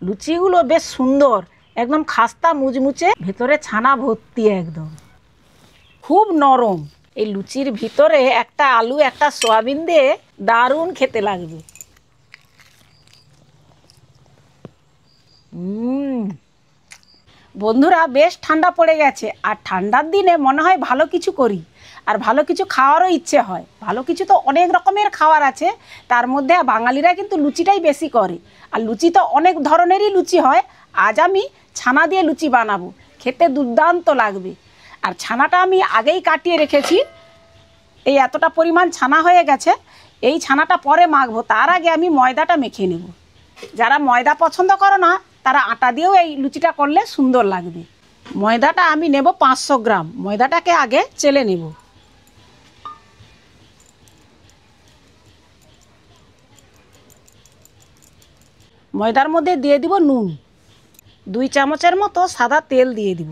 লুচিগুলো বেশ সুন্দর, একদম খাস্তা মুচমুচে, ভেতরে ছানা ভর্তি, একদম খুব নরম। এই লুচির ভিতরে একটা আলু একটা সয়াবিন দিয়ে দারুণ খেতে লাগবে। বন্ধুরা, বেশ ঠান্ডা পড়ে গেছে, আর ঠান্ডার দিনে মনে হয় ভালো কিছু করি, আর ভালো কিছু খাওয়ারও ইচ্ছে হয়। ভালো কিছু তো অনেক রকমের খাবার আছে, তার মধ্যে বাঙালিরা কিন্তু লুচিটাই বেশি করে। আর লুচি তো অনেক ধরনেরই লুচি হয়। আজ আমি ছানা দিয়ে লুচি বানাবো, খেতে দুর্দান্ত লাগবে। আর ছানাটা আমি আগেই কাটিয়ে রেখেছি, এই এতটা পরিমাণ ছানা হয়ে গেছে। এই ছানাটা পরে মাখবো, তার আগে আমি ময়দাটা মেখে নেব। যারা ময়দা পছন্দ করো না, তারা আটা দিয়েও এই লুচিটা করলে সুন্দর লাগবে। ময়দাটা আমি নেব 500 গ্রাম। ময়দাটাকে আগে চেলে নেব। ময়দার মধ্যে দিয়ে দিব নুন, 2 চামচের মতো সাদা তেল দিয়ে দিব।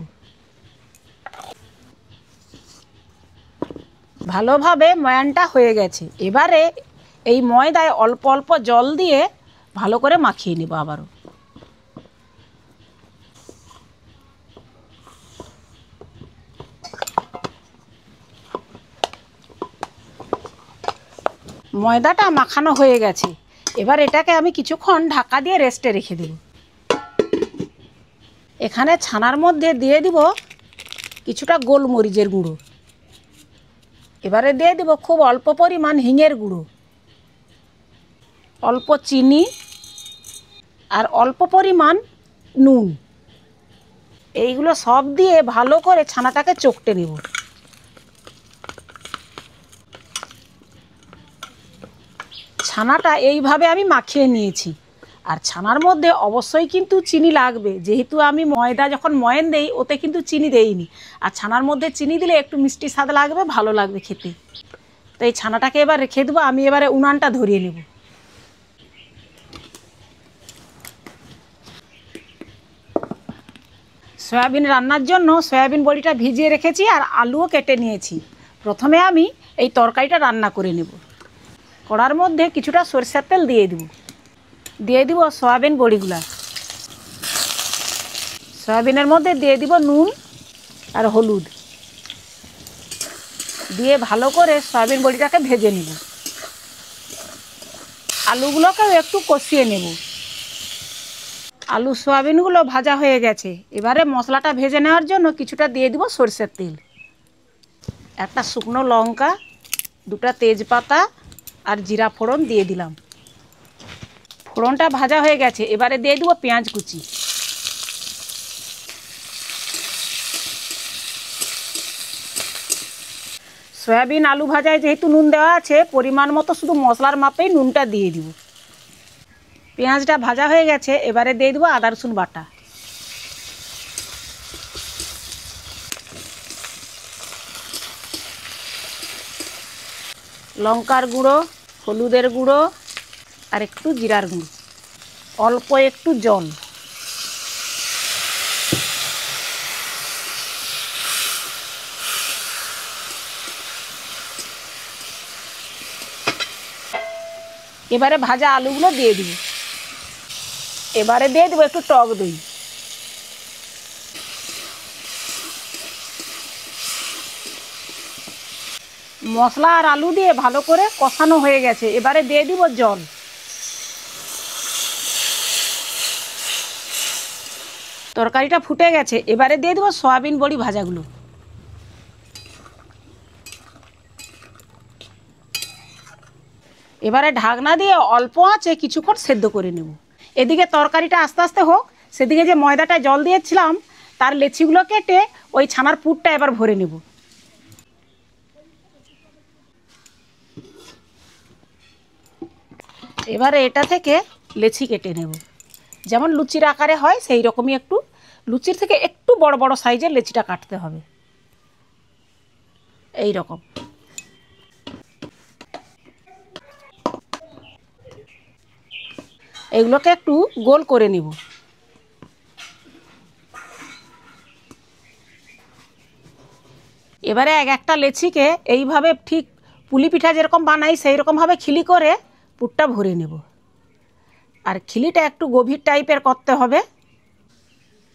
ভালোভাবে ময়ানটা হয়ে গেছে। এবারে এই ময়দায় অল্প অল্প জল দিয়ে ভালো করে মাখিয়ে নেব। আবারও ময়দাটা মাখানো হয়ে গেছে। এবার এটাকে আমি কিছুক্ষণ ঢাকা দিয়ে রেস্টে রেখে দেব। এখানে ছানার মধ্যে দিয়ে দিব কিছুটা গোলমরিচের গুঁড়ো। এবারে দিয়ে দিব খুব অল্প পরিমাণ হিঙের গুঁড়ো, অল্প চিনি আর অল্প পরিমাণ নুন। এইগুলো সব দিয়ে ভালো করে ছানাটাকে চকটে নেব। ছানাটা এইভাবে আমি মাখিয়ে নিয়েছি। আর ছানার মধ্যে অবশ্যই কিন্তু চিনি লাগবে, যেহেতু আমি ময়দা যখন ময়ান দেই ওতে কিন্তু চিনি দেইনি। আর ছানার মধ্যে চিনি দিলে একটু মিষ্টি স্বাদ লাগবে, ভালো লাগবে খেতে। তো এই ছানাটাকে এবার রেখে দেবো। আমি এবারে উনানটা ধরিয়ে নেব। সয়াবিন রান্নার জন্য সয়াবিন বড়িটা ভিজিয়ে রেখেছি, আর আলুও কেটে নিয়েছি। প্রথমে আমি এই তরকারিটা রান্না করে নেব। কড়ার মধ্যে কিছুটা সরষের তেল দিয়ে দিব সয়াবিন বড়িগুলা। সয়াবিনের মধ্যে দিয়ে দিব নুন আর হলুদ দিয়ে ভালো করে সয়াবিন বড়িটাকে ভেজে নেব। আলুগুলোকেও একটু কষিয়ে নেব। আলু সয়াবিনগুলো ভাজা হয়ে গেছে। এবারে মশলাটা ভেজে নেওয়ার জন্য কিছুটা দিয়ে দিব সরষের তেল, একটা শুকনো লঙ্কা, 2টা তেজপাতা আর জিরা ফোড়ন দিয়ে দিলাম। ফোড়নটা ভাজা হয়ে গেছে। এবারে দিয়ে দিব পেঁয়াজ কুচি। সয়াবিন আলু ভাজায় যেহেতু নুন দেওয়া আছে, পরিমাণ মতো শুধু মশলার মাপেই নুনটা দিয়ে দিব। পেঁয়াজটা ভাজা হয়ে গেছে। এবারে দিয়ে দিব আদা রসুন বাটা। লঙ্কার গুঁড়ো, হলুদের গুঁড়ো আর একটু জিরার গুঁড়ো, অল্প একটু জল। এবারে ভাজা আলুগুলো দিয়ে দিব। এবারে দিয়ে দেবো একটু টক দই। মশলা আর আলু দিয়ে ভালো করে কষানো হয়ে গেছে। এবারে দিয়ে দিব জল। তরকারিটা ফুটে গেছে। এবারে দিয়ে দেবো সয়াবিন বড়ি ভাজাগুলো। এবারে ঢাকনা দিয়ে অল্প আঁচে কিছুক্ষণ সেদ্ধ করে নেব। এদিকে তরকারিটা আস্তে আস্তে হোক, সেদিকে যে ময়দাটা জল দিয়েছিলাম তার লেচিগুলো কেটে ওই ছানার পুরটা এবার ভরে নেব। এবারে এটা থেকে লেচি কেটে নেব, যেমন লুচির আকারে হয় সেই রকমই। একটু লুচির থেকে একটু বড় বড় সাইজের লেচিটা কাটতে হবে, এই রকম। এগুলোকে একটু গোল করে নেব। এবারে একটা লেচিকে এইভাবে ঠিক পুলি পিঠা যেরকম বানাই সেই রকমভাবে খিলি করে পুরটা ভরে নেব। আর খিলিটা একটু গভীর টাইপের করতে হবে।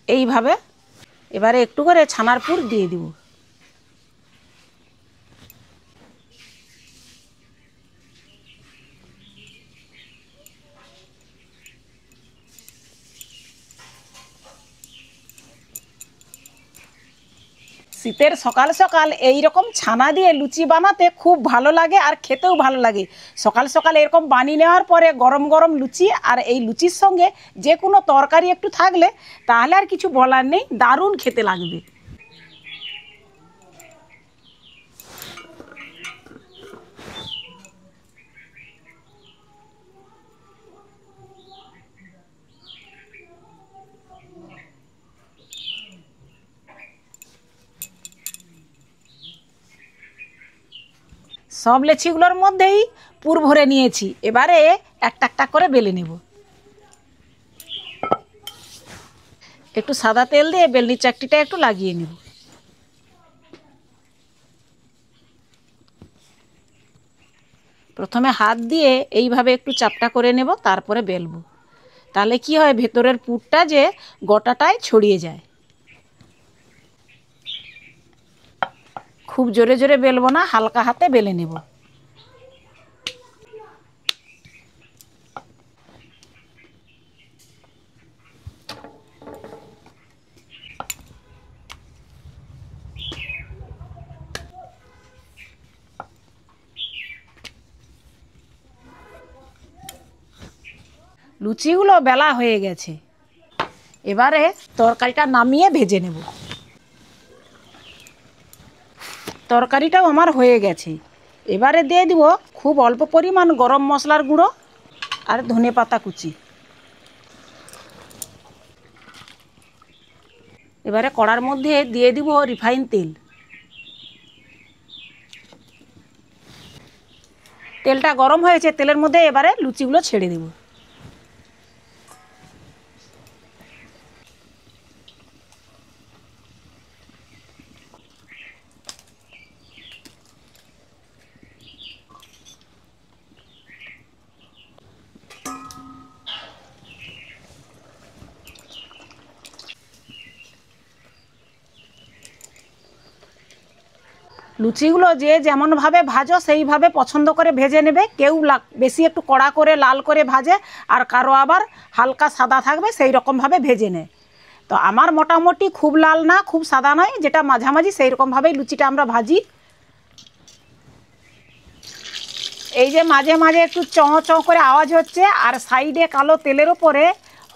এইভাবে এবারে একটু করে ছানার পুর দিয়ে দিব। শীতের সকাল সকাল এই রকম ছানা দিয়ে লুচি বানাতে খুব ভালো লাগে আর খেতেও ভালো লাগে। সকাল সকাল এরকম বানিয়ে নেওয়ার পরে গরম গরম লুচি, আর এই লুচির সঙ্গে যে কোনো তরকারি একটু থাকলে তাহলে আর কিছু বলার নেই, দারুণ খেতে লাগবে। সব লেচিগুলোর মধ্যেই পুর ভরে নিয়েছি, এবারে একটা একটা করে বেলে নেব। একটু সাদা তেল দিয়ে বেলনির চাকটিটা একটু লাগিয়ে নেব। প্রথমে হাত দিয়ে এইভাবে একটু চাপটা করে নেব, তারপরে বেলবো। তাহলে কি হয়, ভেতরের পুরটা যে গোটাটায় ছড়িয়ে যায়। খুব জোরে জোরে বেলবো না, হালকা হাতে বেলে নেব। লুচিগুলো বেলা হয়ে গেছে, এবারে তরকারিটা নামিয়ে ভেজে নেব। তরকারিটাও আমার হয়ে গেছে, এবারে দিয়ে দিব খুব অল্প পরিমাণ গরম মশলার গুঁড়ো আর ধনে পাতা কুচি। এবারে কড়ার মধ্যে দিয়ে দিব রিফাইন তেল। তেলটা গরম হয়েছে, তেলের মধ্যে এবারে লুচিগুলো ছেড়ে দেব। লুচিগুলো যে যেমনভাবে ভাজো সেইভাবে পছন্দ করে ভেজে নেবে। কেউ বেশি একটু কড়া করে লাল করে ভাজে, আর কারো আবার হালকা সাদা থাকবে সেই রকমভাবে ভেজে নেয়। তো আমার মোটামুটি খুব লাল না খুব সাদা নয়, যেটা মাঝামাঝি সেই রকমভাবেই লুচিটা আমরা ভাজি। এই যে মাঝে মাঝে একটু চঁ চঁ করে আওয়াজ হচ্ছে, আর সাইডে কালো তেলের ওপরে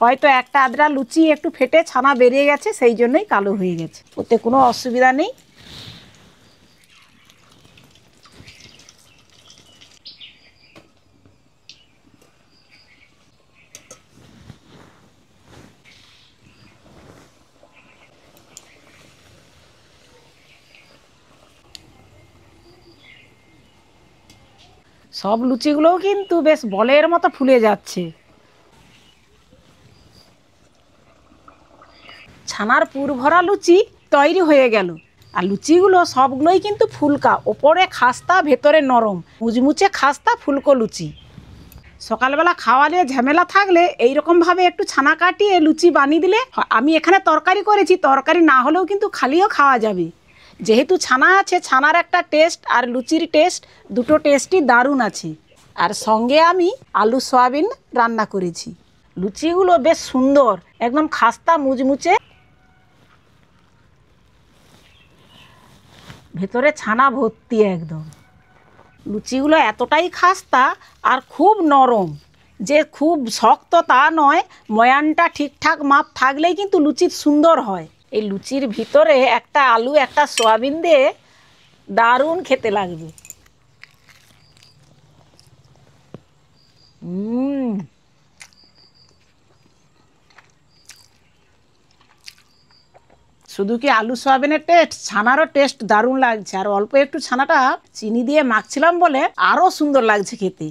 হয়তো একটা আধটা লুচি একটু ফেটে ছানা বেরিয়ে গেছে, সেই জন্যই কালো হয়ে গেছে। ওতে কোনো অসুবিধা নেই। সব লুচিগুলোও কিন্তু বেশ বলের মতো ফুলে যাচ্ছে। ছানার পুর ভরা লুচি তৈরি হয়ে গেল। আর লুচিগুলো সবগুলোই কিন্তু ফুলকা, ওপরে খাস্তা ভেতরে নরম, মুচমুচে খাস্তা ফুলকো লুচি। সকালবেলা খাওয়া নিয়ে ঝামেলা থাকলে এইরকমভাবে একটু ছানা কাটিয়ে লুচি বানিয়ে দিলে, আমি এখানে তরকারি করেছি, তরকারি না হলেও কিন্তু খালিও খাওয়া যাবে। যেহেতু ছানা আছে, ছানার একটা টেস্ট আর লুচির টেস্ট, দুটো টেস্টই দারুণ আছে। আর সঙ্গে আমি আলু সয়াবিন রান্না করেছি। লুচিগুলো বেশ সুন্দর, একদম খাস্তা মুচমুচে, ভেতরে ছানা ভর্তি একদম। লুচিগুলো এতটাই খাস্তা আর খুব নরম, যে খুব শক্ত তা নয়, ময়ানটা ঠিকঠাক মাপ থাকলেই কিন্তু লুচি সুন্দর হয়। এই লুচির ভিতরে একটা আলু একটা সয়াবিন দিয়ে দারুণ খেতে লাগবে। শুধু কি আলু সয়াবিনের টেস্ট, ছানারও টেস্ট দারুণ লাগছে। আর অল্প একটু ছানাটা চিনি দিয়ে মাখছিলাম বলে আরও সুন্দর লাগছে খেতে।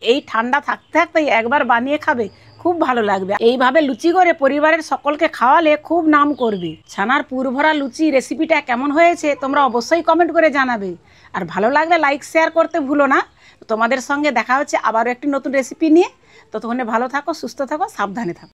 এই ঠান্ডা থাকতে থাকতেই একবার বানিয়ে খাবে, খুব খুব ভালো লাগবে। এইভাবে লুচি করে পরিবারের সকলকে খাওয়ালে খুব নাম করবে। ছানার পুরভরা লুচি রেসিপিটা কেমন হয়েছে তোমরা অবশ্যই কমেন্ট করে জানাবে। আর ভালো লাগলে লাইক শেয়ার করতে ভুলো না। তোমাদের সঙ্গে দেখা হচ্ছে আবারও একটি নতুন রেসিপি নিয়ে। ততক্ষণে ভালো থাকো, সুস্থ থাকো, সাবধানে থাকো।